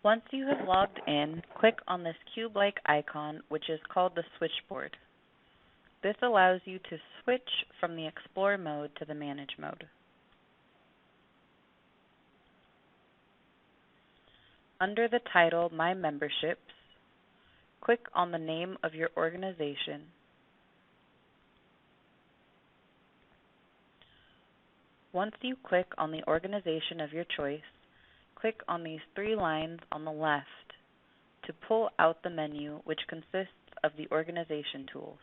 Once you have logged in, click on this cube-like icon, which is called the switchboard. This allows you to switch from the Explore mode to the Manage mode. Under the title My Memberships, click on the name of your organization. Once you click on the organization of your choice, click on these three lines on the left to pull out the menu, which consists of the organization tools.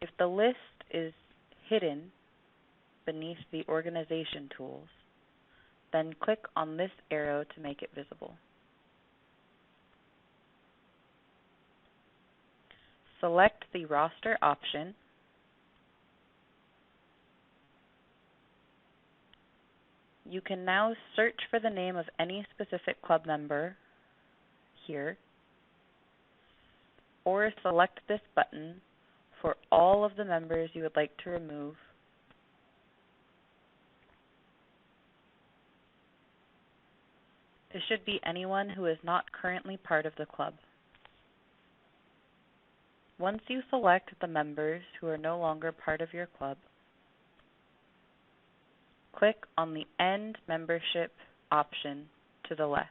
If the list is hidden beneath the organization tools, then click on this arrow to make it visible. Select the roster option. You can now search for the name of any specific club member here, or select this button for all of the members you would like to remove. This should be anyone who is not currently part of the club. Once you select the members who are no longer part of your club, click on the End Membership option to the left.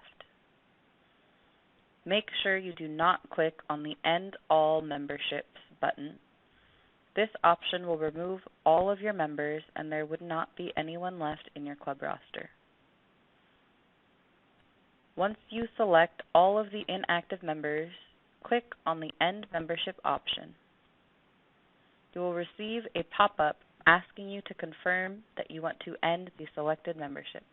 Make sure you do not click on the End All Memberships button. This option will remove all of your members and there would not be anyone left in your club roster. Once you select all of the inactive members, click on the End Membership option. You will receive a pop-up asking you to confirm that you want to end the selected memberships.